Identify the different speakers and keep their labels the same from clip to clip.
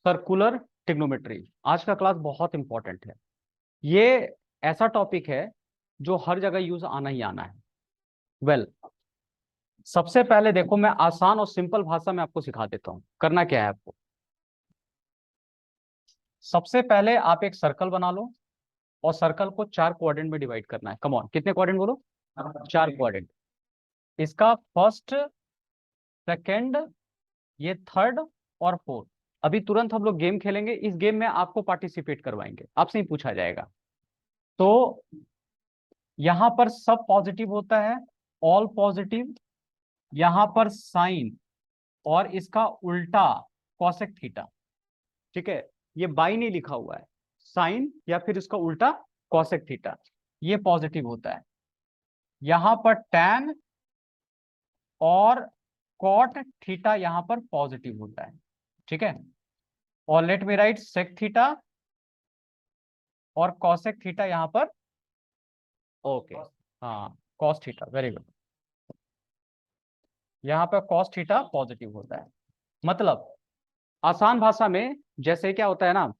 Speaker 1: Circular trigonometry. आज का class बहुत इंपॉर्टेंट है। ये ऐसा टॉपिक है जो हर जगह यूज आना ही आना है। वेल, सबसे पहले देखो, मैं आसान और सिंपल भाषा में आपको सिखा देता हूं। करना क्या है आपको, सबसे पहले आप एक सर्कल बना लो और सर्कल को 4 क्वाड्रेंट में डिवाइड करना है। कम ऑन, कितने क्वाड्रेंट बोलो? 4 क्वाड्रेंट। इसका फर्स्ट, सेकंड, ये थर्ड और फोर्थ। अभी तुरंत हम लोग गेम खेलेंगे। इस गेम में आपको पार्टिसिपेट करवाएंगे, आपसे ही पूछा जाएगा। तो यहां पर सब पॉजिटिव होता है, ऑल पॉजिटिव। यहां पर साइन और इसका उल्टा कॉसेक थीटा। ठीक है, ये बाई नहीं लिखा हुआ है, साइन या फिर इसका उल्टा कॉसेक थीटा, ये पॉजिटिव होता है। यहां पर टैन और कॉट थीटा यहां पर पॉजिटिव होता है। ठीक है, और let me write sec theta और कॉसेक थीटा यहां पर। ओके, हाँ, कॉस थीटा, वेरी गुड। यहाँ पर कॉस थीटा पॉजिटिव होता है। मतलब आसान भाषा में, जैसे क्या होता है ना,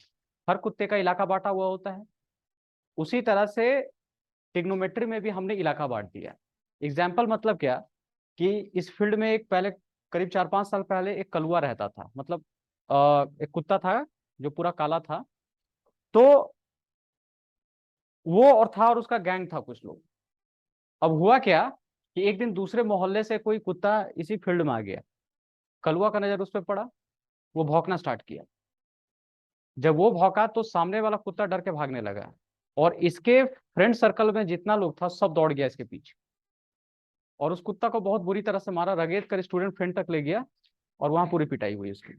Speaker 1: हर कुत्ते का इलाका बांटा हुआ होता है, उसी तरह से ट्रिग्नोमेट्री में भी हमने इलाका बांट दिया। एग्जाम्पल मतलब क्या, कि इस फील्ड में एक पहले करीब 4-5 साल पहले एक कलुआ रहता था। मतलब एक कुत्ता था जो पूरा काला था। तो वो और था, और उसका गैंग था कुछ लोग। अब हुआ क्या कि एक दिन दूसरे मोहल्ले से कोई कुत्ता इसी फील्ड में आ गया। कलुआ का नजर उस पर पड़ा, वो भौंकना स्टार्ट किया। जब वो भौंका तो सामने वाला कुत्ता डर के भागने लगा, और इसके फ्रेंड सर्कल में जितना लोग था सब दौड़ गया इसके पीछे, और उस कुत्ता को बहुत बुरी तरह से मारा, रगेद कर स्टूडेंट फ्रेंड तक ले गया, और वहां पूरी पिटाई हुई उसकी।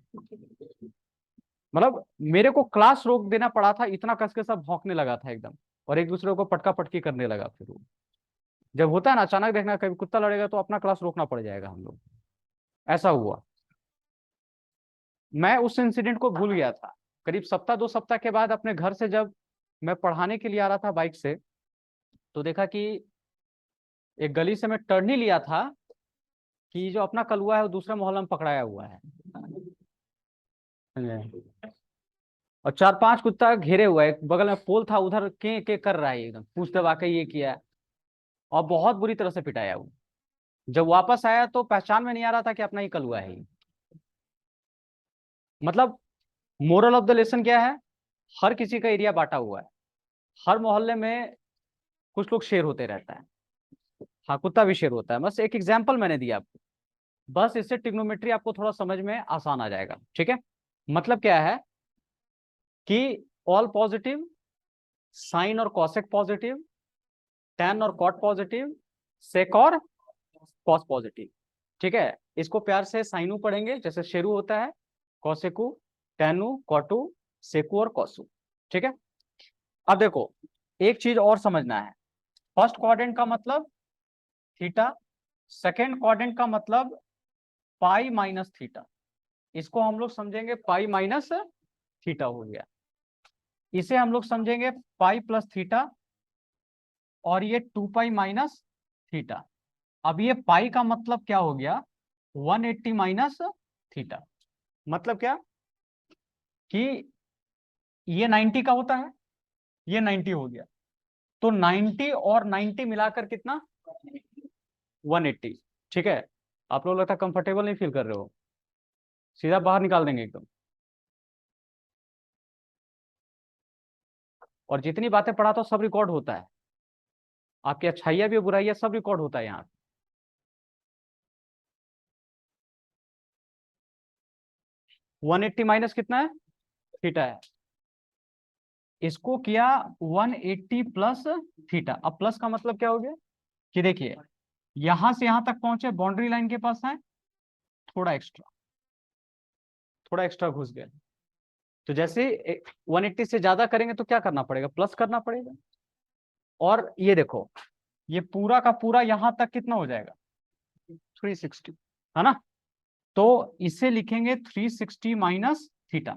Speaker 1: मतलब मेरे को क्लास रोक देना पड़ा था, इतना कस के सब भौंकने लगा था एकदम, और एक दूसरे को पटका पटकी करने लगा। फिर वो जब होता है ना अचानक, देखना कभी कुत्ता लड़ेगा तो अपना क्लास रोकना पड़ जाएगा हम लोग। ऐसा हुआ। मैं उस इंसिडेंट को भूल गया था। करीब सप्ताह 2 सप्ताह के बाद अपने घर से जब मैं पढ़ाने के लिए आ रहा था बाइक से, तो देखा कि एक गली से मैं टर्न ही लिया था कि जो अपना कलुआ है वो दूसरे मोहल्ले में पकड़ाया हुआ है। और 4-5 कुत्ता घेरे हुआ है, एक बगल में पोल था, उधर के कर रहा है, एकदम पूछ दबा के ये किया, और बहुत बुरी तरह से पिटाया वो। जब वापस आया तो पहचान में नहीं आ रहा था कि अपना ही कलुआ है ये। मतलब मोरल ऑफ द लेसन क्या है, हर किसी का एरिया बांटा हुआ है, हर मोहल्ले में कुछ लोग शेर होते रहता है। हाँ, कुत्ता भी शेर होता है। बस एक एग्जाम्पल मैंने दिया आपको, बस इससे ट्रिग्नोमेट्री आपको थोड़ा समझ में आसान आ जाएगा। ठीक है, मतलब क्या है कि ऑल पॉजिटिव, साइन और कॉसेक पॉजिटिव, टैन और कॉट पॉजिटिव, सेक और कॉस पॉजिटिव। ठीक है, इसको प्यार से साइनू पढ़ेंगे, जैसे शेरू होता है, कौसेकू, टैनू, कॉटू, सेकू और कौसू। ठीक है, अब देखो, एक चीज और समझना है। फर्स्ट क्वाड्रेंट का मतलब थीटा, सेकेंड क्वाड्रेंट का मतलब पाई माइनस थीटा। इसको हम लोग समझेंगे पाई माइनस थीटा हो गया। इसे हम लोग समझेंगे पाई प्लस थीटा, और ये 2 पाई माइनस थीटा। अब ये पाई का मतलब क्या हो गया, 180 माइनस थीटा। मतलब क्या कि ये 90 का होता है, ये 90 हो गया, तो 90 और 90 मिलाकर कितना, 180। ठीक है, आप लोग लगता है कंफर्टेबल नहीं फील कर रहे हो, सीधा बाहर निकाल देंगे एकदम। और जितनी बातें पढ़ाता हूं सब रिकॉर्ड होता है, आपकी अच्छाइयां भी बुराइयां सब रिकॉर्ड होता है यहाँ। 180 माइनस कितना है, थीटा है। इसको किया 180 प्लस थीटा। अब प्लस का मतलब क्या हो गया, कि देखिए यहां से यहां तक पहुंचे, बाउंड्री लाइन के पास है, थोड़ा एक्स्ट्रा, थोड़ा एक्स्ट्रा घुस गए। तो जैसे 180 से ज्यादा करेंगे तो क्या करना पड़ेगा, प्लस करना पड़ेगा। और ये देखो, ये पूरा का पूरा यहां तक कितना हो जाएगा, 360, है ना। तो इसे लिखेंगे 360 माइनस थीटा।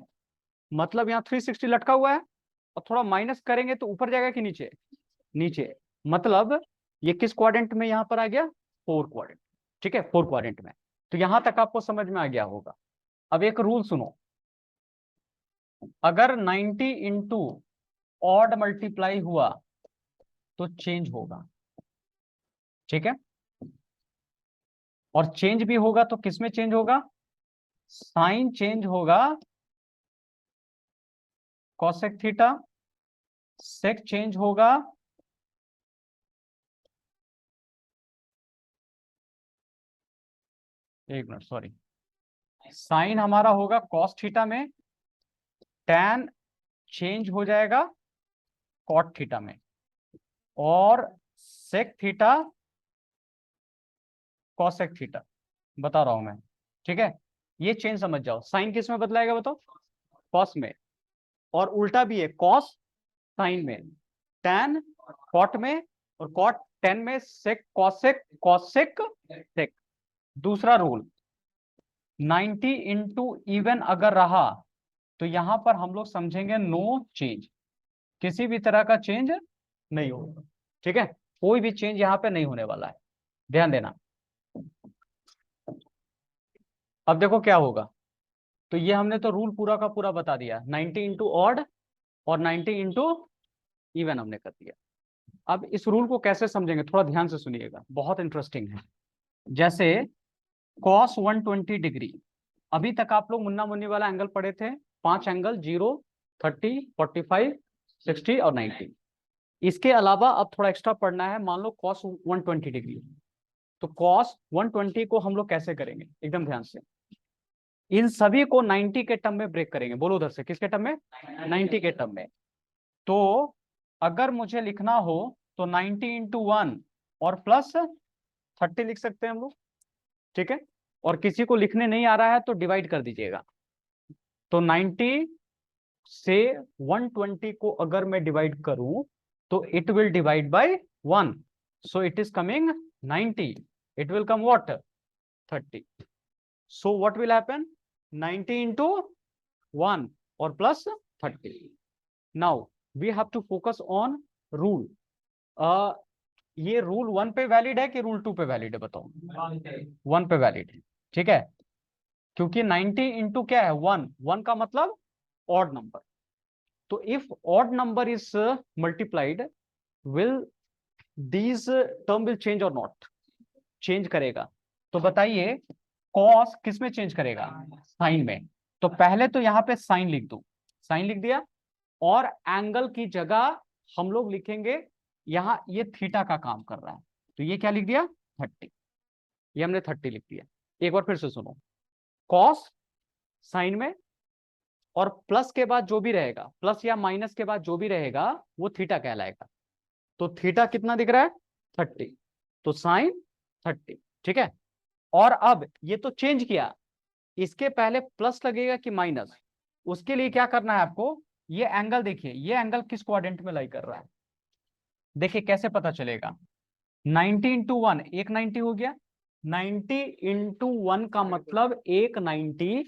Speaker 1: मतलब यहाँ 360 लटका हुआ है, और थोड़ा माइनस करेंगे तो ऊपर जाएगा कि नीचे, नीचे। मतलब ये किस क्वाड्रेंट में यहाँ पर आ गया, 4 क्वाड्रेंट। ठीक है, 4 क्वाड्रेंट में। तो यहां तक आपको समझ में आ गया होगा। अब एक रूल सुनो, अगर 90 इंटू ऑड मल्टीप्लाई हुआ तो चेंज होगा, ठीक है। और चेंज भी होगा तो किसमें चेंज होगा? साइन चेंज होगा कॉसेक थीटा, सेक चेंज होगा एक मिनट सॉरी, साइन हमारा होगा कॉस थीटा में, टैन चेंज हो जाएगा कॉट थीटा में, और सेक थीटा कॉसेक थीटा, बता रहा हूं मैं, ठीक है। ये चेंज समझ जाओ, साइन किस में बदलाएगा बताओ? कॉस में, और उल्टा भी है, कॉस साइन में, टैन कॉट में, और कॉट टेन में, सेक कॉसेक, कॉसेक सेक। दूसरा रूल, 90 इंटू इवन अगर रहा तो यहां पर हम लोग समझेंगे नो चेंज, किसी भी तरह का चेंज नहीं होगा, ठीक है। कोई भी चेंज यहां पे नहीं होने वाला है, ध्यान देना। अब देखो क्या होगा, तो ये हमने तो रूल पूरा का पूरा बता दिया, 90 इंटू ऑड और 90 इंटू इवन हमने कर दिया। अब इस रूल को कैसे समझेंगे, थोड़ा ध्यान से सुनिएगा, बहुत इंटरेस्टिंग है। जैसे cos 120 डिग्री, अभी तक आप लोग मुन्ना मुन्नी वाला एंगल पढ़े थे, 5 एंगल, 0, 30, 45, 60 और 90। इसके अलावा अब थोड़ा एक्स्ट्रा पढ़ना है, मान लो cos 120 डिग्री, तो cos 120 को हम लोग कैसे करेंगे, एकदम ध्यान से। इन सभी को 90 के टर्म में ब्रेक करेंगे, बोलो उधर से, किसके टर्म में? 90 के टर्म में। तो अगर मुझे लिखना हो तो 90 इंटू 1 और प्लस 30 लिख सकते हैं हम लोग, ठीक है। और किसी को लिखने नहीं आ रहा है तो डिवाइड कर दीजिएगा। तो 90 से 120 को अगर मैं डिवाइड करूं तो it will divide by 1, so it is coming 90, it will come what? 30। So what will happen? 90 into 1 और plus 30। Now we have to focus on rule. ये रूल 1 पे वैलिड है कि रूल 2 पे वैलिड है बताओ? 1 पे वैलिड है, ठीक है। क्योंकि 90 इंटू क्या है? 1, 1 का मतलब ऑड नंबर। तो if odd number is multiplied, will these term will change और नॉट? चेंज करेगा। तो बताइए कॉस किस में चेंज करेगा? साइन में। तो पहले तो यहां पे साइन लिख दो, साइन लिख दिया, और एंगल की जगह हम लोग लिखेंगे, यहां ये थीटा का काम कर रहा है, तो ये क्या लिख दिया? 30। ये हमने 30 लिख दिया। एक बार फिर से सुनो, कॉस साइन में, और प्लस के बाद जो भी रहेगा, प्लस या माइनस के बाद जो भी रहेगा वो थीटा कहलाएगा। तो थीटा कितना दिख रहा है? 30, तो साइन 30, ठीक है। और अब ये तो चेंज किया, इसके पहले प्लस लगेगा कि माइनस, उसके लिए क्या करना है आपको? ये एंगल देखिए, ये एंगल किस क्वाड्रेंट में लाई कर रहा है, देखिए कैसे पता चलेगा। 90 इंटू 1 एक 90 हो गया, 90 इंटू 1 का मतलब एक 90,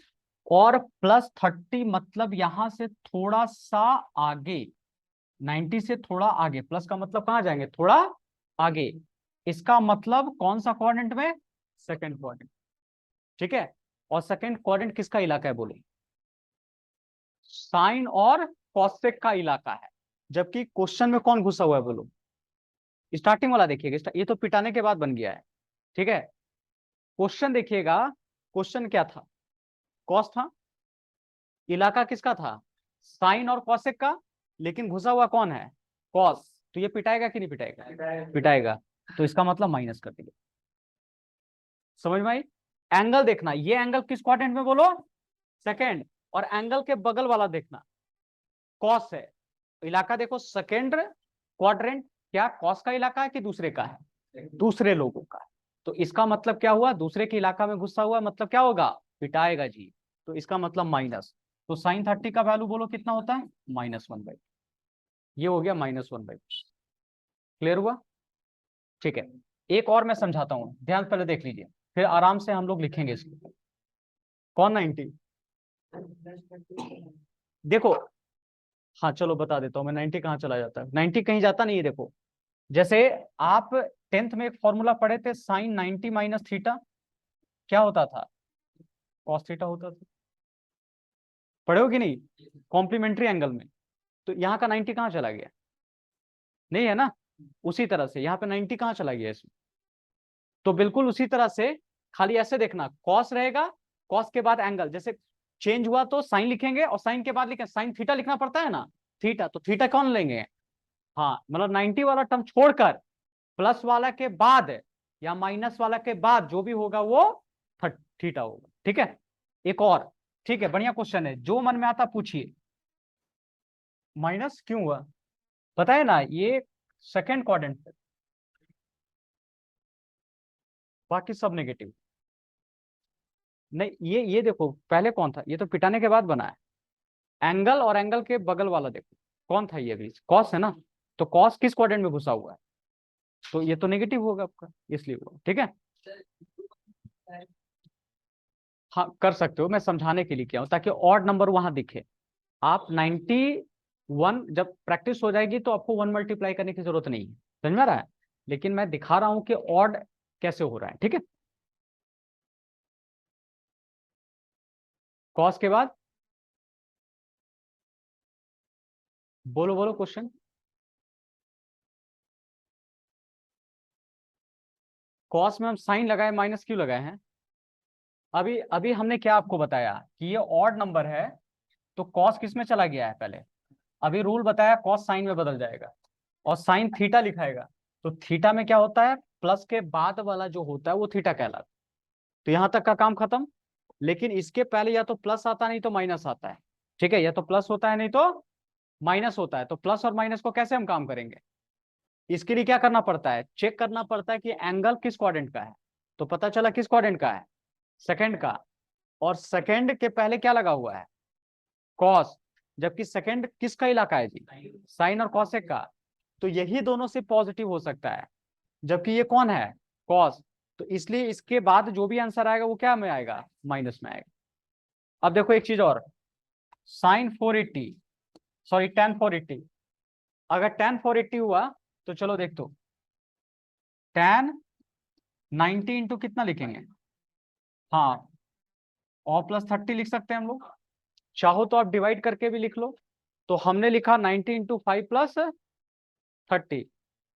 Speaker 1: और प्लस 30 मतलब यहां से थोड़ा सा आगे, 90 से थोड़ा आगे, प्लस का मतलब कहां जाएंगे? थोड़ा आगे। इसका मतलब कौन सा क्वाड्रेंट में? सेकंड क्वाड्रेंट, ठीक है। और सेकंड क्वाड्रेंट किसका इलाका है बोलो? साइन और कॉसेक का इलाका है। जबकि क्वेश्चन में कौन घुसा हुआ है बोलो? स्टार्टिंग वाला देखिएगा, ये तो पिटाने के बाद बन गया है, ठीक है। क्वेश्चन देखिएगा, क्वेश्चन क्या था? कॉस था, इलाका किसका था? साइन और कॉसेक का, लेकिन घुसा हुआ कौन है? कॉस। तो ये पिटाएगा कि नहीं पिटाएगा? पिटाएगा। तो इसका मतलब माइनस कर दिया, समझ में आई? एंगल देखना, ये एंगल किस क्वाड्रेंट में बोलो? सेकंड। और एंगल के बगल वाला देखना, कॉस है, इलाका देखो सेकंड क्वाड्रेंट। क्या कॉस का इलाका है कि दूसरे का है? दूसरे लोगों का है। तो इसका मतलब क्या हुआ? दूसरे के इलाका में घुसा हुआ, मतलब क्या होगा? पिटाएगा जी। तो इसका मतलब माइनस। तो साइन 30 का वैल्यू बोलो कितना होता है? -1/, ये हो गया -1/। क्लियर हुआ? ठीक है। एक और मैं समझाता हूं, ध्यान पहले देख लीजिए, फिर आराम से हम लोग लिखेंगे इसको। कौन 90? देखो, हाँ चलो बता देता हूँ मैं, 90 कहाँ चला जाता है? 90 कहीं जाता नहीं है, देखो। जैसे आप 10th में एक फॉर्मूला पढ़े थे, साइन 90 माइनस थीटा, क्या होता था? कॉस थीटा होता था, पढ़े हो कि नहीं? कॉम्प्लीमेंट्री एंगल में, तो यहाँ का 90 कहाँ चला गया, नहीं है ना। उसी तरह से यहाँ पे 90 कहाँ चला गया इसमें, तो बिल्कुल उसी तरह से खाली ऐसे देखना, कॉस रहेगा, कॉस के बाद एंगल, जैसे चेंज हुआ तो साइन लिखेंगे और साइन के बाद लिखेंगे, साइन थीटा लिखना पड़ता है ना, थीटा, तो थीटा कौन लेंगे, हाँ मतलब 90 वाला टर्म छोड़कर प्लस वाला के बाद या माइनस वाला के बाद जो भी होगा वो थीटा होगा, ठीक है। एक और, ठीक है, बढ़िया क्वेश्चन है, जो मन में आता पूछिए। माइनस क्यों हुआ, पता है ना, ये सेकेंड क्वाड्रेंट, बाकी सब नेगेटिव। नहीं, ये देखो पहले कौन था, ये तो पिटाने के बाद बना है। एंगल और एंगल के बगल वाला देखो कौन था, ये भी कॉस है ना, तो कॉस किस क्वाड्रेंट में घुसा हुआ है, तो ये तो नेगेटिव होगा आपका, इसलिए हुआ, ठीक है। हाँ कर सकते हो, मैं समझाने के लिए किया हूं ताकि ऑड नंबर वहां दिखे। आप 91 जब प्रैक्टिस हो जाएगी तो आपको 1 मल्टीप्लाई करने की जरूरत नहीं है, समझ में आ रहा है, लेकिन मैं दिखा रहा हूं कि ऑड कैसे हो रहा है, ठीक है। कॉस के बाद बोलो बोलो क्वेश्चन। कॉस में हम साइन लगाए, माइनस क्यों लगाए हैं, अभी अभी हमने क्या आपको बताया कि ये ऑड नंबर है, तो कॉस किस में चला गया है पहले, अभी रूल बताया कॉस साइन में बदल जाएगा और साइन थीटा लिखाएगा, तो थीटा में क्या होता है, प्लस के बाद वाला जो होता है वो थीटा कहलाता है। तो यहां तक का काम खत्म, लेकिन इसके पहले या तो प्लस आता है नहीं तो माइनस आता है, ठीक है, या तो प्लस होता है नहीं तो माइनस होता है, तो प्लस और माइनस को कैसे हम काम करेंगे, इसके लिए क्या करना पड़ता है, चेक करना पड़ता है कि एंगल किस क्वाड्रेंट का है, तो पता चला किस क्वाड्रेंट का है, सेकंड का, और सेकंड के पहले क्या लगा हुआ है, कॉस, जबकि सेकंड किसका इलाका है जी, साइन और कॉसेक का, तो यही दोनों से पॉजिटिव हो सकता है, जबकि ये कौन है, कॉस, तो इसलिए इसके बाद जो भी आंसर आएगा वो क्या में आएगा, माइनस में आएगा। अब देखो एक चीज और, साइन 480, सॉरी tan 480, अगर tan 480 हुआ तो चलो देख दो, tan 90 इंटू कितना लिखेंगे, हाँ, और प्लस 30 लिख सकते हैं हम लोग, चाहो तो आप डिवाइड करके भी लिख लो, तो हमने लिखा 90 इंटू 5 प्लस 30,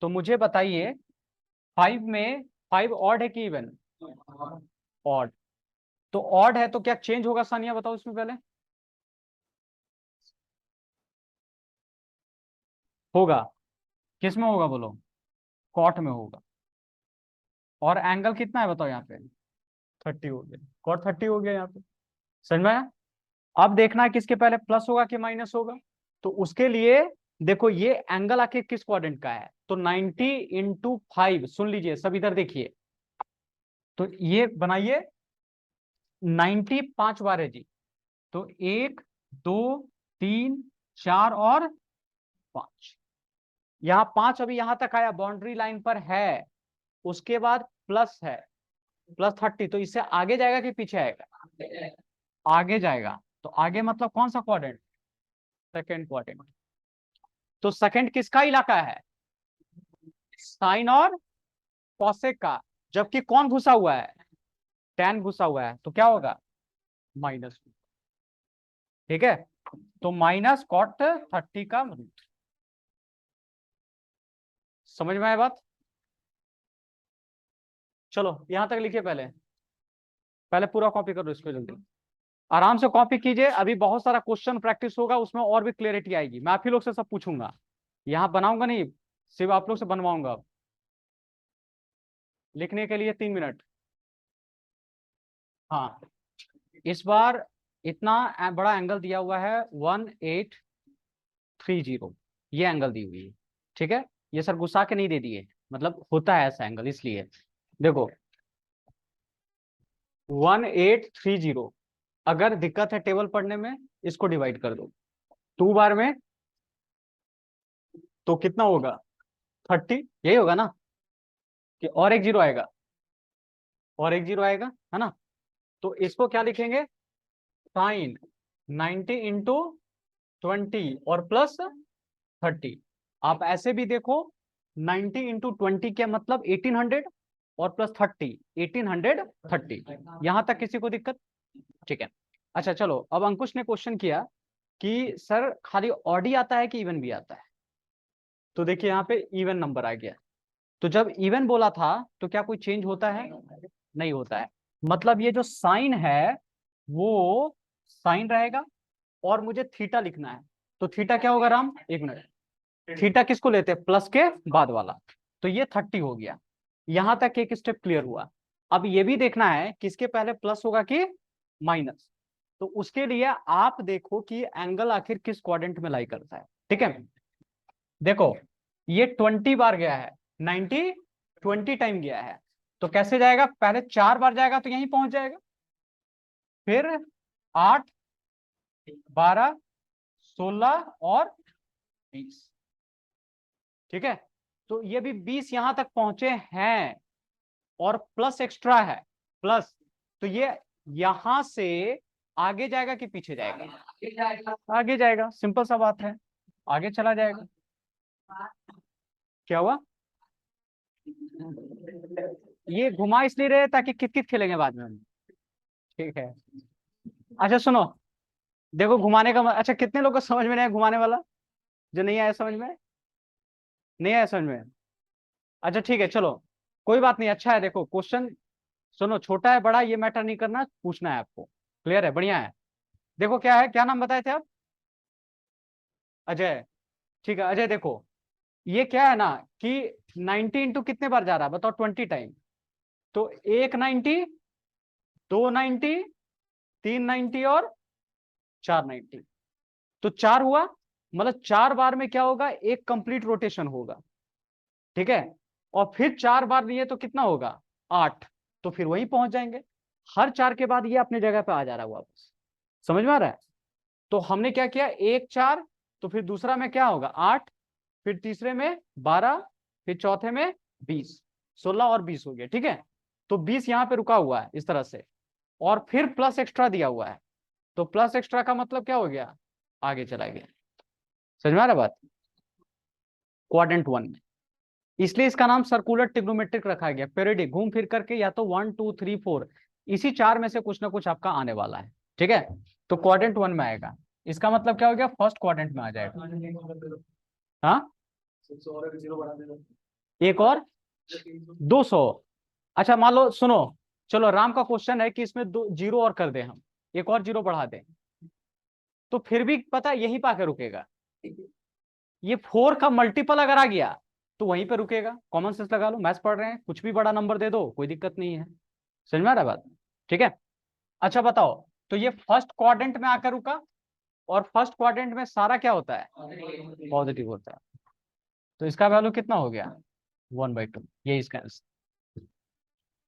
Speaker 1: तो मुझे बताइए 5 में 5 ऑड है कि इवन, ऑड, तो ऑड है तो क्या चेंज होगा सानिया, बताओ इसमें पहले, होगा, किस में होगा बोलो, कॉट में होगा, और एंगल कितना है बताओ यहाँ पे, 30 हो गया, कॉट 30 हो गया यहाँ पे, समझ में आया? अब देखना है किसके पहले प्लस होगा कि माइनस होगा, तो उसके लिए देखो ये एंगल आखिर किस क्वाड्रेंट का है, तो 90 इंटू 5, सुन लीजिए सब इधर देखिए, तो ये बनाइए, 90 5 बार है जी, तो 1 2 3 4 और 5, यहाँ 5 अभी यहां तक आया, बाउंड्री लाइन पर है, उसके बाद प्लस है, प्लस 30, तो इससे आगे जाएगा कि पीछे आएगा, आगे जाएगा, तो आगे मतलब कौन सा क्वाड्रेंट, सेकेंड क्वाड्रेंट, तो सेकंड किसका इलाका है, साइन और कॉसेक का, जबकि कौन घुसा हुआ है, tan घुसा हुआ है, तो क्या होगा, माइनस, ठीक है, तो माइनस कॉट 30 का रूट, समझ में आया बात, चलो यहां तक लिखिए, पहले पहले पूरा कॉपी करो इसको, जल्दी आराम से कॉपी कीजिए, अभी बहुत सारा क्वेश्चन प्रैक्टिस होगा, उसमें और भी क्लियरिटी आएगी, मैं आप ही लोग से सब पूछूंगा, यहाँ बनाऊंगा नहीं, सिर्फ आप लोग से बनवाऊंगा, लिखने के लिए 3 मिनट, हाँ, इस बार इतना बड़ा एंगल दिया हुआ है 1830, ये एंगल दी हुई है, ठीक है, ये सर घुसा के नहीं दे दिए, मतलब होता है ऐसा एंगल, इसलिए देखो 1830, अगर दिक्कत है टेबल पढ़ने में इसको डिवाइड कर दो 2 बार में, तो कितना होगा 30, यही होगा ना, कि और एक जीरो आएगा, और एक जीरो आएगा, है ना, तो इसको क्या लिखेंगे, साइन 90 इंटू 20 और प्लस 30, आप ऐसे भी देखो 90 इंटू 20 क्या मतलब 1800 और प्लस 30, 1830, यहां तक किसी को दिक्कत, ठीक है। अच्छा चलो, अब अंकुश ने क्वेश्चन किया कि सर खाली ऑड ही आता है कि इवन भी आता है, तो देखिए यहाँ पे इवन नंबर आ गया। तो जब इवन बोला था तो क्या कोई चेंज होता है? नहीं होता है। मतलब ये जो साइन है वो साइन रहेगा, और मुझे थीटा लिखना है, तो थीटा क्या होगा राम? एक मिनट, थीटा किसको लेते हैं? प्लस के बाद वाला। तो ये 30 हो गया। यहां तक एक स्टेप क्लियर हुआ। अब ये भी देखना है किसके पहले प्लस होगा कि माइनस। तो उसके लिए आप देखो कि एंगल आखिर किस क्वाड्रेंट में लाई करता है। ठीक है, देखो ये 20 बार गया है, 90 20 टाइम गया है, तो कैसे जाएगा? पहले 4 बार जाएगा तो यहीं पहुंच जाएगा, फिर 8 12 16 और 20। ठीक है, तो ये भी 20 यहां तक पहुंचे हैं, और प्लस एक्स्ट्रा है, प्लस। तो ये यहां से आगे जाएगा कि पीछे जाएगा? आगे जाएगा, सिंपल सा बात है, आगे चला जाएगा। क्या हुआ? ये घुमा इसलिए रहे ताकि कित कित खेलेंगे बाद में हम। ठीक है, अच्छा सुनो, देखो घुमाने का अच्छा कितने लोग को समझ में नहीं आया घुमाने वाला? जो नहीं आया समझ में? नहीं आया समझ में? अच्छा ठीक है, चलो कोई बात नहीं, अच्छा है। देखो क्वेश्चन सुनो, छोटा है बड़ा ये मैटर नहीं करना, पूछना है आपको। क्लियर है? बढ़िया है। देखो क्या है, क्या नाम बताए थे आप? अजय। ठीक है अजय, देखो ये क्या है ना कि 90 इंटू कितने बार जा रहा है बताओ? 20 टाइम। तो एक 90, 2 90, 3 90 और 4 90। तो 4 हुआ, मतलब 4 बार में क्या होगा? एक कंप्लीट रोटेशन होगा। ठीक है, और फिर 4 बार लिए तो कितना होगा? 8। तो फिर वहीं पहुंच जाएंगे। हर 4 के बाद ये अपनी जगह पे आ जा रहा है वापस। समझ में आ रहा है? तो हमने क्या किया, एक 4, तो फिर दूसरा में क्या होगा? 8, फिर तीसरे में 12, फिर चौथे में 20, 16 और 20 हो गया। ठीक है, तो 20 यहाँ पे रुका हुआ है इस तरह से, और फिर प्लस एक्स्ट्रा दिया हुआ है। तो प्लस एक्स्ट्रा का मतलब क्या हो गया? आगे चला गया। समझ में आ रहा बात? क्वाड्रेंट 1 में, इसलिए इसका नाम सर्कुलर ट्रिग्नोमेट्रिक रखा गया। पेरिडिक, घूम फिर करके या तो 1 2 3 4 इसी 4 में से कुछ ना कुछ आपका आने वाला है। ठीक है, तो क्वाड्रेंट 1 में आएगा। इसका मतलब क्या हो गया? फर्स्ट क्वाड्रेंट में आ जाएगा। हाँ, एक और 200। अच्छा मान लो, सुनो, चलो राम का क्वेश्चन है कि इसमें दो जीरो और कर दें हम, एक और जीरो बढ़ा दें, तो फिर भी पता है यहीं पाके रुकेगा। ये 4 का मल्टीपल अगर आ गया तो वहीं पे रुकेगा। कॉमन सेंस लगा लो, मैथ्स पढ़ रहे हैं, कुछ भी बड़ा नंबर दे दो कोई दिक्कत नहीं है। समझ में आ रहा है बात? ठीक है, अच्छा बताओ, तो ये फर्स्ट क्वाड्रेंट में आकर रुका, और फर्स्ट क्वाड्रेंट में सारा क्या होता है? पॉजिटिव होता है। तो इसका वैल्यू कितना हो गया? 1/2। ये इसका आंसर।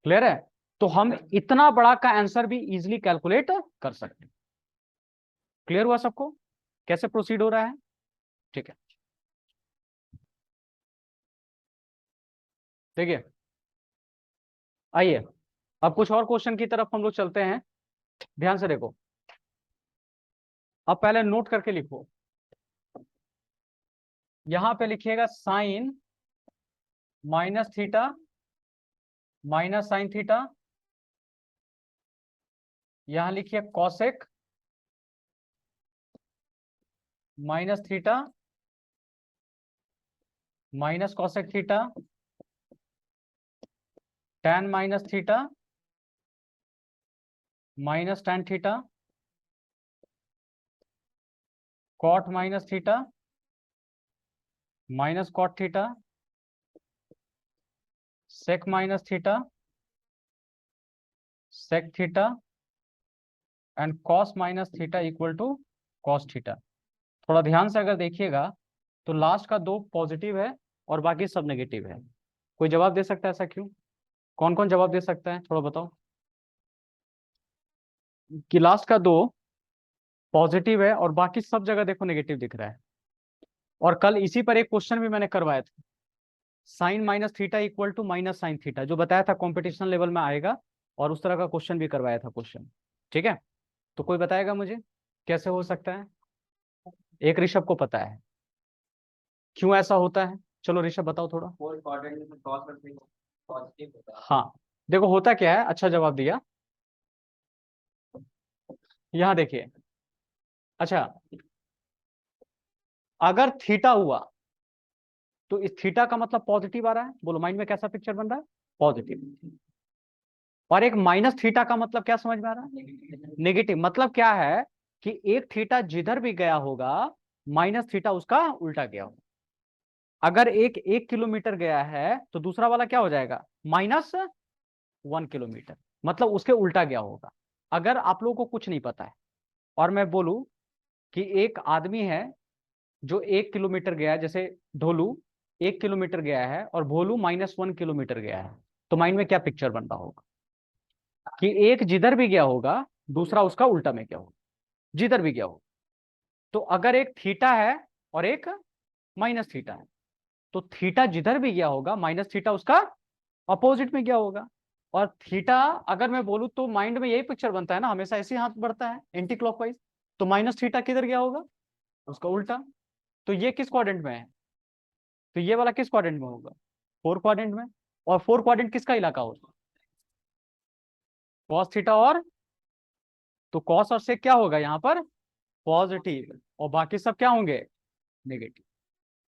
Speaker 1: क्लियर है? तो हम इतना बड़ा का आंसर भी इजिली कैलकुलेट कर सकते हैं। क्लियर हुआ सबको कैसे प्रोसीड हो रहा है? ठीक है, देखिए आइए अब कुछ और क्वेश्चन की तरफ हम लोग चलते हैं। ध्यान से देखो, अब पहले नोट करके लिखो। यहां पे लिखिएगा sine minus theta minus sine theta, यहां लिखिए cosec minus theta minus cosec theta, tan minus theta minus tan theta, cot minus theta minus cot theta, sec minus theta sec theta, and cos minus theta equal to cos theta. थोड़ा ध्यान से अगर देखिएगा तो last का 2 positive है और बाकी सब नेगेटिव है। कोई जवाब दे सकता है ऐसा क्यों? कौन कौन जवाब दे सकता है थोड़ा बताओ, कि लास्ट का 2 पॉजिटिव है और बाकी सब जगह देखो नेगेटिव दिख रहा है। और कल इसी पर एक क्वेश्चन भी मैंने करवाया था, sine minus theta equal to minus sine theta, जो बताया था कंपटीशन लेवल में आएगा, और उस तरह का क्वेश्चन भी करवाया था क्वेश्चन। ठीक है, तो कोई बताएगा मुझे कैसे हो सकता है? एक ऋषभ को पता है क्यों ऐसा होता है, चलो ऋषभ बताओ थोड़ा। हाँ, देखो होता क्या है, अच्छा जवाब दिया। यहाँ देखिए, अच्छा अगर थीटा हुआ तो इस थीटा का मतलब पॉजिटिव आ रहा है। बोलो माइंड में कैसा पिक्चर बन रहा है? पॉजिटिव। और एक माइनस थीटा का मतलब क्या समझ में आ रहा है? नेगेटिव। मतलब क्या है कि एक थीटा जिधर भी गया होगा माइनस थीटा उसका उल्टा गया होगा। अगर एक 1 किलोमीटर गया है तो दूसरा वाला क्या हो जाएगा? -1 किलोमीटर। मतलब उसके उल्टा गया होगा। अगर आप लोगों को कुछ नहीं पता है और मैं बोलूं कि एक आदमी है जो 1 किलोमीटर गया है, जैसे ढोलू 1 किलोमीटर गया है और भोलू -1 किलोमीटर गया है, तो माइंड में क्या पिक्चर बन रहा होगा? कि एक जिधर भी गया होगा दूसरा उसका उल्टा में गया होगा, जिधर भी गया होगा। तो अगर एक थीटा है और एक माइनस थीटा है, तो थीटा जिधर भी गया होगा माइनस थीटा उसका अपोजिट में गया होगा। और थीटा अगर मैं बोलूं तो माइंड में यही पिक्चर बनता है ना, हमेशा ऐसे ही हाथ बढ़ता है एंटी क्लॉकवाइज। तो माइनस थीटा किधर गया होगा? उसका उल्टा। तो ये किस क्वाड्रेंट में है? तो ये वाला किस क्वाड्रेंट में होगा? 4 क्वाड्रेंट में। और 4 क्वाड्रेंट किसका इलाका होगा? कॉस थीटा और, तो कॉस और सेक क्या होगा यहाँ पर? पॉजिटिव। और बाकी सब क्या होंगे? नेगेटिव।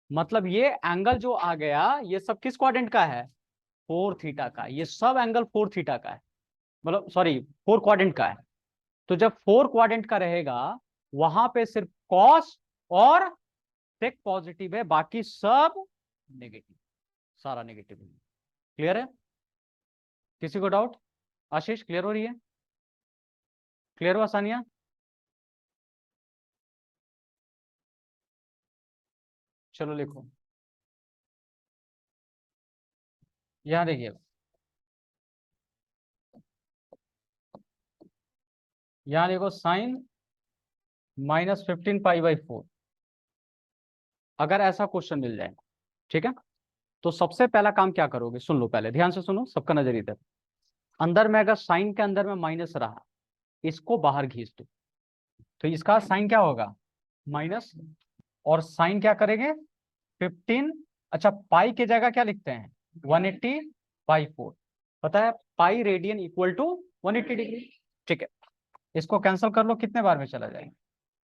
Speaker 1: मतलब ये एंगल जो आ गया ये सब किस क्वाड्रेंट का है? 4 थीटा का। ये सब एंगल 4 थीटा का है, मतलब सॉरी 4 क्वाड्रेंट का है। तो जब 4 क्वाड्रेंट का रहेगा वहां पे सिर्फ कॉस और सेक पॉजिटिव है, बाकी सब नेगेटिव। सारा नेगेटिव है। क्लियर है? किसी को डाउट? आशीष क्लियर हो रही है? क्लियर हुआ सानिया? चलो लिखो। यहां देखिए, यहां देखो साइन -15 पाई/4। अगर ऐसा क्वेश्चन मिल जाए, ठीक है, तो सबसे पहला काम क्या करोगे? सुन लो, पहले ध्यान से सुनो, सबका नजर इधर। अंदर में अगर साइन के अंदर में माइनस रहा, इसको बाहर खींच दो, तो इसका साइन क्या होगा? माइनस। और साइन क्या करेंगे? 15। अच्छा, पाई की जगह क्या लिखते हैं? 180/4। पता है pi radian equal to 180 degree. ठीक है, इसको कैंसिल कर लो, कितने बार में चला जाएगा?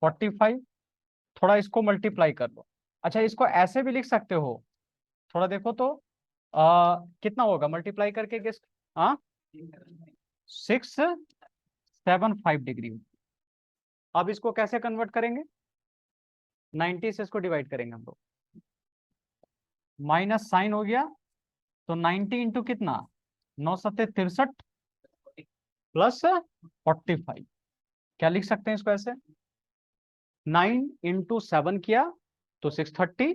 Speaker 1: 45। थोड़ा इसको मल्टीप्लाई कर लो। अच्छा, इसको ऐसे भी लिख सकते हो, थोड़ा देखो तो कितना होगा मल्टीप्लाई करके किस? हाँ, 675 डिग्री। अब इसको कैसे कन्वर्ट करेंगे? 90 से इसको डिवाइड करेंगे हम लोग। माइनस साइन हो गया, तो 90 इंटू कितना? 9×7=63 +45। क्या लिख सकते हैं इसको ऐसे? 9 × 7 किया तो 630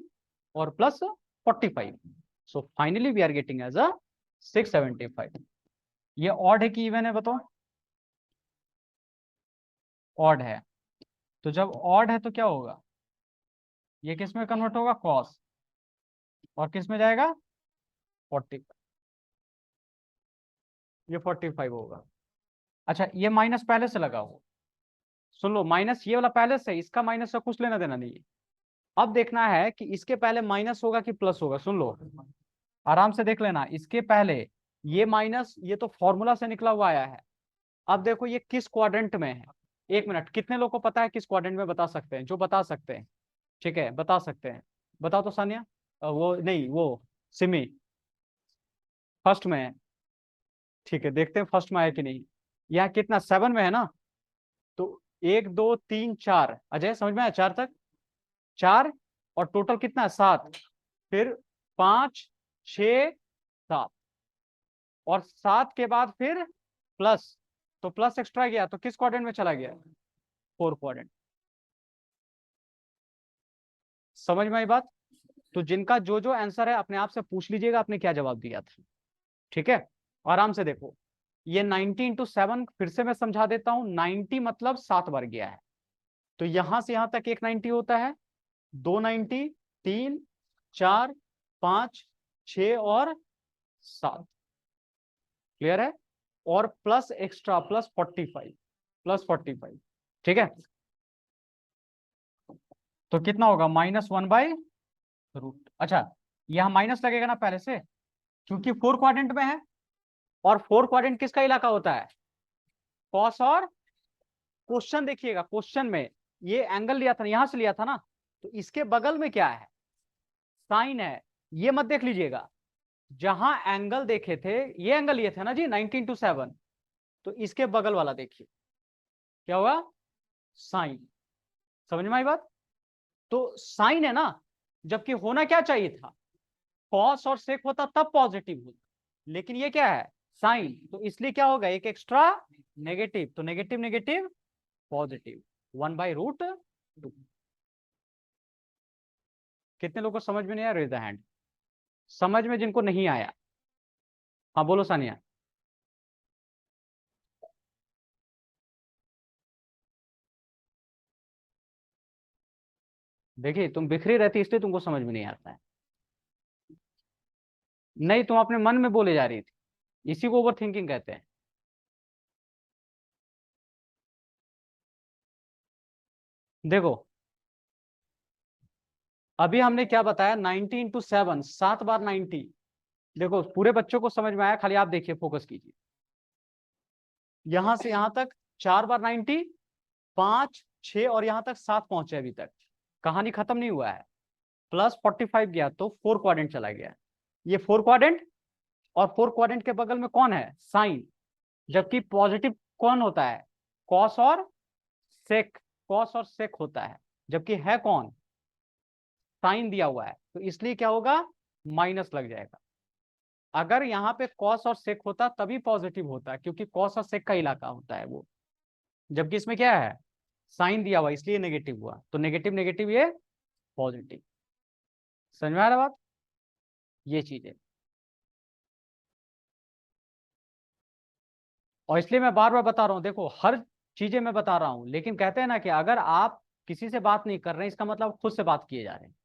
Speaker 1: और +45। So finally we are getting as a 675। ये ऑड है कि इवन है बताओ? ऑड है। तो जब ऑड है तो क्या होगा? ये किस में कन्वर्ट होगा? कॉस। और किस में जाएगा? 40। ये 45 होगा। अच्छा, ये माइनस पहले से लगा हो, सुन लो, माइनस ये वाला पहले से, इसका माइनस का कुछ लेना देना नहीं है। अब देखना है कि इसके पहले माइनस होगा कि प्लस होगा। सुन लो, आराम से देख लेना। इसके पहले ये माइनस, ये तो फॉर्मूला से निकला हुआ आया है। अब देखो ये किस क्वाड्रेंट में है। 1 मिनट, कितने लोग को पता है किस क्वाड्रेंट में? बता सकते हैं जो बता सकते हैं? ठीक है, बता सकते हैं। बताओ तो सानिया। वो नहीं, वो सिमी फर्स्ट में है। ठीक है, देखते हैं फर्स्ट में है कि नहीं। यहाँ कितना 7 में है ना? तो 1 2 3 4, अजय समझ में आया? 4 तक, 4। और टोटल कितना है? 7। फिर 5 6 7, और 7 के बाद फिर प्लस, तो प्लस एक्स्ट्रा गया तो किस क्वाड्रेंट में चला गया? 4 क्वाड्रेंट। समझ में आई बात? तो जिनका जो जो आंसर है अपने आप से पूछ लीजिएगा आपने क्या जवाब दिया था। ठीक है, आराम से देखो। ये 90 × 7, फिर से मैं समझा देता हूं। 90 मतलब 7 बार गया है, तो यहां से यहां तक एक 90 होता है, 2 90, 3 4 5 6 और 7। क्लियर है? और प्लस एक्स्ट्रा +45। ठीक है, तो कितना होगा? -1/√। अच्छा, यहां माइनस लगेगा ना पहले से, क्योंकि 4 क्वाड्रेंट में है। और 4 क्वाड्रेंट किसका इलाका होता है? कॉस और, क्वेश्चन देखिएगा, क्वेश्चन में ये एंगल लिया था, यहां से लिया था ना, तो इसके बगल में क्या है, साइन है। ये मत देख लीजिएगा, जहां एंगल देखे थे, ये एंगल ये थे ना जी 19 to 7, तो इसके बगल वाला देखिए क्या होगा, साइन। समझ में आई बात। तो साइन है ना, जबकि होना क्या चाहिए था, कॉस और सेक होता तब पॉजिटिव होता, लेकिन ये क्या है, साइन, तो इसलिए क्या होगा, एक एक्स्ट्रा नेगेटिव, तो नेगेटिव नेगेटिव पॉजिटिव, 1/√2। कितने लोगों को समझ में नहीं आया, रेज द हैंड। समझ में जिनको नहीं आया, हाँ बोलो सानिया। देखिए तुम बिखरी रहती इसलिए तुमको समझ में नहीं आता है। नहीं, तुम अपने मन में बोले जा रही थी, इसी को ओवर थिंकिंग कहते हैं। देखो अभी हमने क्या बताया, 19 to 7, 7 बार 90। देखो पूरे बच्चों को समझ में आया, खाली आप देखिए, फोकस कीजिए। यहां से यहां तक 4 बार 90, 5, 6 और यहां तक 7 पहुंचे अभी तक, कहानी खत्म नहीं हुआ है। +45 गया तो 4 क्वाड्रेंट चला गया, ये 4 क्वाड्रेंट, और 4 क्वाड्रेंट के बगल में कौन है, साइन, जबकि पॉजिटिव कौन होता है, कॉस और सेक, कॉस और सेक होता है, जबकि है कौन, साइन दिया हुआ है, तो इसलिए क्या होगा, माइनस लग जाएगा। अगर यहाँ पे कॉस और सेक होता तभी पॉजिटिव होता है, क्योंकि कॉस और सेक का इलाका होता है वो, जबकि इसमें क्या है, साइन दिया हुआ, इसलिए नेगेटिव हुआ, तो नेगेटिव नेगेटिव ये पॉजिटिव। समझ में आ रहा बात, ये चीज है। और इसलिए मैं बार बार बता रहा हूं, देखो हर चीजें मैं बता रहा हूं, लेकिन कहते हैं ना कि अगर आप किसी से बात नहीं कर रहे हैं, इसका मतलब खुद से बात किए जा रहे हैं।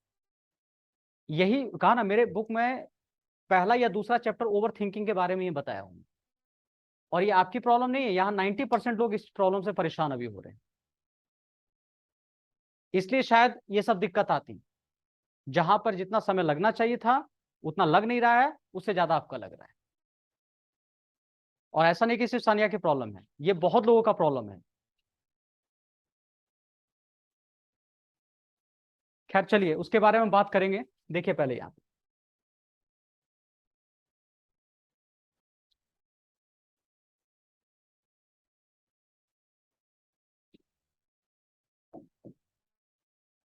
Speaker 1: यही कहा ना, मेरे बुक में पहला या दूसरा चैप्टर ओवर थिंकिंग के बारे में ही बताया हूं। और ये आपकी प्रॉब्लम नहीं है, यहाँ 90% लोग इस प्रॉब्लम से परेशान अभी हो रहे हैं, इसलिए शायद ये सब दिक्कत आती। जहां पर जितना समय लगना चाहिए था उतना लग नहीं रहा है, उससे ज्यादा आपका लग रहा है। और ऐसा नहीं कि सिर्फ सानिया की प्रॉब्लम है, ये बहुत लोगों का प्रॉब्लम है। खैर चलिए उसके बारे में बात करेंगे। देखिए पहले यहाँ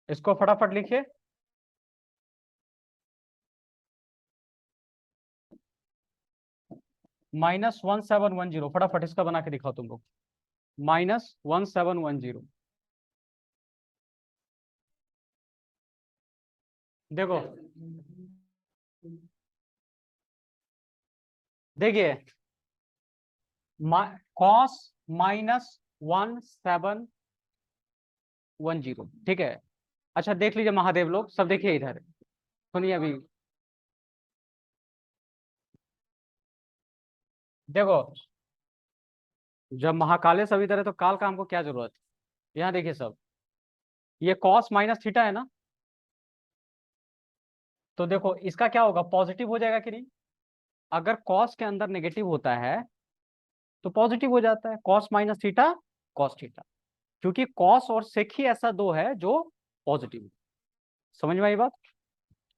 Speaker 1: इसको फटाफट लिखिए। -1710, फटाफट इसका बना के दिखाओ तुम लोग। -1710, देखो देखिए, कॉस -1710, ठीक है। अच्छा देख लीजिए महादेव लोग सब, देखिए इधर सुनिए अभी। देखो जब महाकाले सब इधर है तो काल का हमको क्या जरूरत है, यहाँ देखिए सब, ये कॉस माइनस थीटा है ना, तो देखो इसका क्या होगा, पॉजिटिव हो जाएगा कि नहीं। अगर कॉस के अंदर नेगेटिव होता है तो पॉजिटिव हो जाता है, cos minus theta cos theta, क्योंकि कॉस और सेक ही ऐसा दो है जो पॉजिटिव। समझ में आई बात,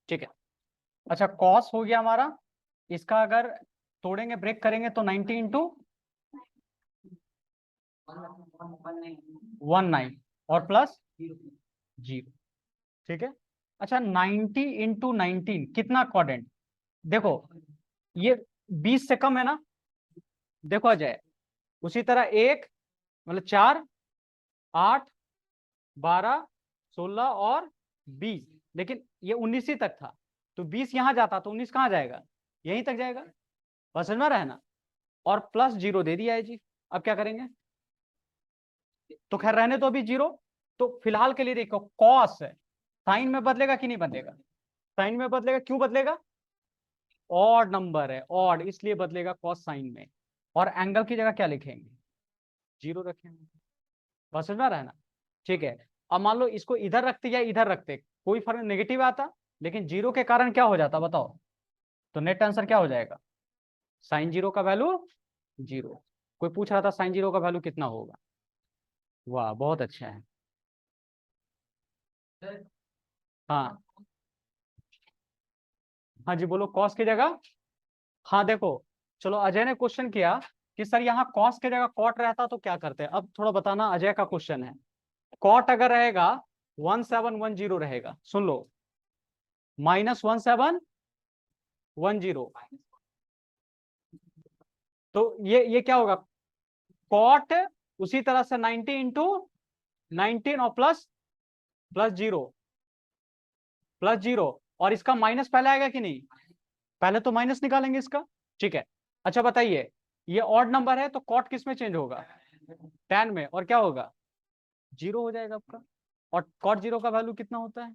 Speaker 1: ठीक है। अच्छा कॉस हो गया हमारा, इसका अगर तोड़ेंगे ब्रेक करेंगे तो 90 × 19 और +0, ठीक है। अच्छा 90 × 19 कितना क्वाड्रेंट, देखो ये 20 से कम है ना, देखो आ जाए। उसी तरह एक, मतलब 4, 8, 12, 16 और 20, लेकिन ये 19 ही तक था, तो 20 यहां जाता तो 19 कहां जाएगा, यहीं तक जाएगा, बस समझ में रहना। और +0 दे दिया है जी, अब क्या करेंगे, तो खैर रहने तो अभी 0। तो फिलहाल के लिए देखो कॉस है, साइन में बदलेगा कि नहीं बदलेगा, साइन में बदलेगा, क्यों बदलेगा, ऑड नंबर है, ऑड इसलिए बदलेगा कॉस साइन में। और एंगल की जगह क्या लिखेंगे, 0 रखेंगे, बस समझ में रहना, ठीक है। अब मान लो इसको इधर रखते या इधर रखते, कोई फर्क, नेगेटिव आता, लेकिन 0 के कारण क्या हो जाता बताओ, तो नेट आंसर क्या हो जाएगा, sin 0 का वैल्यू 0। कोई पूछ रहा था sin 0 का वैल्यू कितना होगा, वाह बहुत अच्छा है। हाँ हाँ जी बोलो, कॉस की जगह। हाँ देखो, चलो अजय ने क्वेश्चन किया कि सर यहाँ कॉस की जगह कॉट रहता तो क्या करते हैं। अब थोड़ा बताना, अजय का क्वेश्चन है। कॉट अगर रहेगा 1710 रहेगा, सुन लो, -1710, तो ये क्या होगा, कॉट उसी तरह से 90 × 19 और plus plus zero, plus zero, और इसका माइनस पहले आएगा कि नहीं, पहले तो माइनस निकालेंगे इसका। ठीक है, अच्छा बताइए, ये ऑड नंबर है तो कॉट किस में चेंज होगा, टेन में, और क्या होगा, जीरो हो जाएगा आपका। और कॉट जीरो का वैल्यू कितना होता है,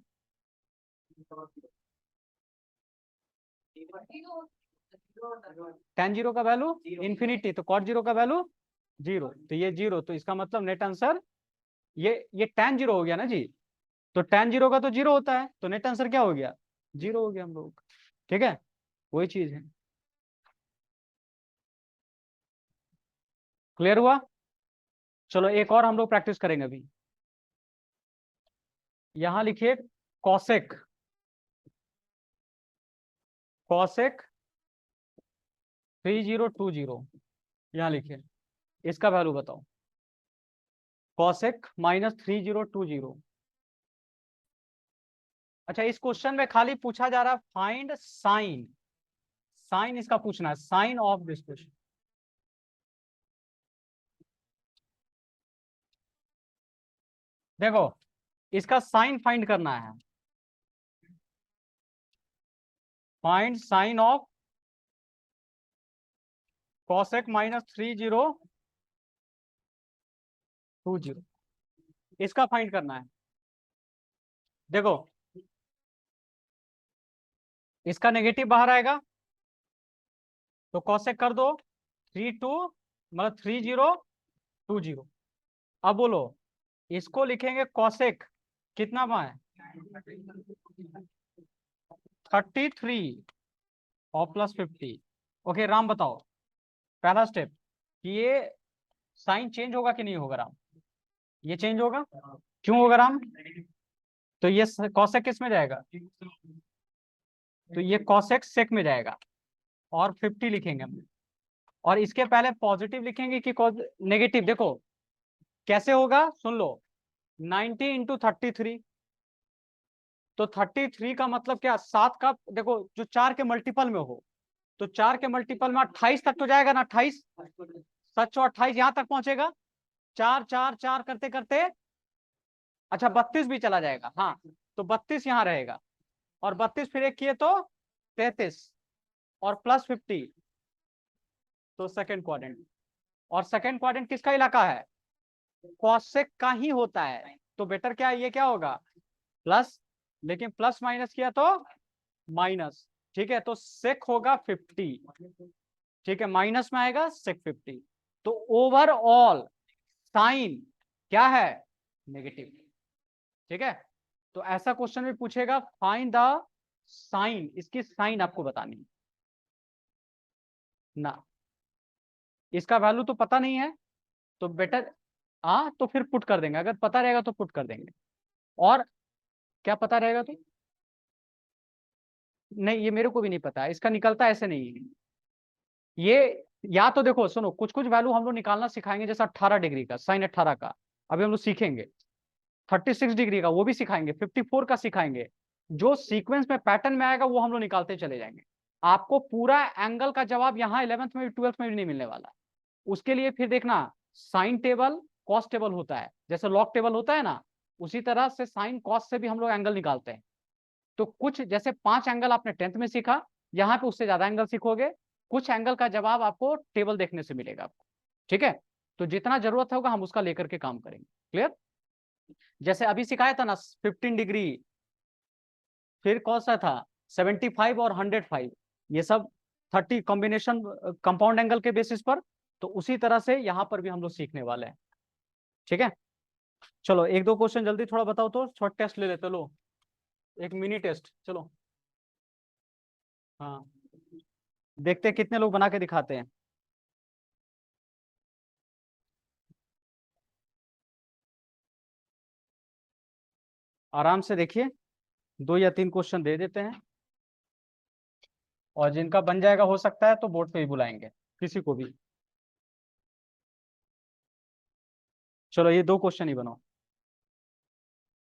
Speaker 1: टेन जीरो का वैल्यू इंफिनिटी, तो कॉट जीरो का वैल्यू जीरो, तो ये जीरो, तो इसका मतलब नेट आंसर ये टेन जीरो हो गया ना जी, तो टेन जीरो का तो जीरो होता है, तो नेट आंसर क्या हो गया, जीरो हो गया हम लोग। ठीक है, वही चीज है। क्लियर हुआ। चलो एक और हम लोग प्रैक्टिस करेंगे अभी। यहां लिखिए कॉसेक, कॉसेक 3020, यहां लिखिए, इसका वैल्यू बताओ, कॉसेक -3020। अच्छा, इस क्वेश्चन में खाली पूछा जा रहा है फाइंड साइन, साइन इसका पूछना है, साइन ऑफ दिस क्वेश्चन। देखो, इसका साइन फाइंड करना है, फाइंड साइन ऑफ कॉसेक -3020, इसका फाइंड करना है। देखो, इसका नेगेटिव बाहर आएगा तो कॉसेक कर दो 3020। अब बोलो, इसको लिखेंगे कॉसेक कितना पाए, 33 और प्लस 50। ओके राम बताओ, पहला स्टेप कि ये साइन चेंज होगा कि नहीं होगा राम, ये चेंज होगा, क्यों होगा राम, तो ये कॉसेक किस में जाएगा, तो ये कॉसेक सेक में जाएगा, और 50 लिखेंगे हम, और इसके पहले पॉजिटिव लिखेंगे कि नेगेटिव। देखो कैसे होगा, सुन लो, 90 × 33, तो 33 का मतलब क्या, सात का, देखो जो चार के मल्टीपल में हो, तो चार के मल्टीपल में 28 तक तो जाएगा ना, 28, 728 यहां तक पहुंचेगा, चार चार चार करते करते, अच्छा 32 भी चला जाएगा, हाँ, तो 32 यहाँ रहेगा, और 32 फिर एक किए तो 33, और प्लस 50, तो सेकेंड क्वाड्रेंट। और सेकेंड क्वाड्रेंट किसका इलाका है, कॉसेक का ही होता है, तो बेटर क्या है, ये क्या होगा, प्लस, लेकिन प्लस माइनस किया तो माइनस। ठीक है, तो सेक होगा 50, ठीक है, माइनस में आएगा सेक 50, तो ओवरऑल साइन क्या है, नेगेटिव। ठीक है, तो ऐसा क्वेश्चन भी पूछेगा, फाइंड द साइन, इसकी साइन आपको बतानी है ना, इसका वैल्यू तो पता नहीं है, तो बेटर, हाँ तो फिर पुट कर देंगे, अगर पता रहेगा तो पुट कर देंगे, और क्या पता रहेगा तो, नहीं ये मेरे को भी नहीं पता है, इसका निकलता ऐसे नहीं है ये, या तो देखो सुनो, कुछ कुछ वैल्यू हम लोग निकालना सिखाएंगे, जैसे 18 डिग्री का साइन 18 का अभी हम लोग सीखेंगे, 36 डिग्री का वो भी सिखाएंगे, 54 का सिखाएंगे, जो सीक्वेंस में पैटर्न में आएगा वो हम लोग निकालते चले जाएंगे। आपको पूरा एंगल का जवाब यहाँ 11th में भी 12th में भी नहीं मिलने वाला, उसके लिए फिर देखना, साइन टेबल कॉस टेबल होता है, जैसे लॉग टेबल होता है ना, उसी तरह से साइन कॉस से भी हम लोग एंगल निकालते हैं। तो कुछ जैसे 5 एंगल आपने 10th में सीखा, यहाँ पे उससे ज्यादा एंगल सीखोगे, कुछ एंगल का जवाब आपको टेबल देखने से मिलेगा आपको। ठीक है, तो जितना जरूरत होगा हम उसका लेकर के काम करेंगे। क्लियर, जैसे अभी सिखाया था ना 15 डिग्री, फिर कौन सा था 75 और 105, ये सब 30 कॉम्बिनेशन कंपाउंड एंगल के बेसिस पर, तो उसी तरह से यहाँ पर भी हम लोग सीखने वाले हैं। ठीक है, चलो एक दो क्वेश्चन जल्दी थोड़ा बताओ, तो शॉर्ट टेस्ट ले लेते, लो एक मिनी टेस्ट, चलो। हाँ, देखते हैं कितने लोग बना के दिखाते हैं। आराम से देखिए, 2 या 3 क्वेश्चन दे देते हैं, और जिनका बन जाएगा हो सकता है तो बोर्ड पे ही बुलाएंगे किसी को भी। चलो ये 2 क्वेश्चन ही बनाओ।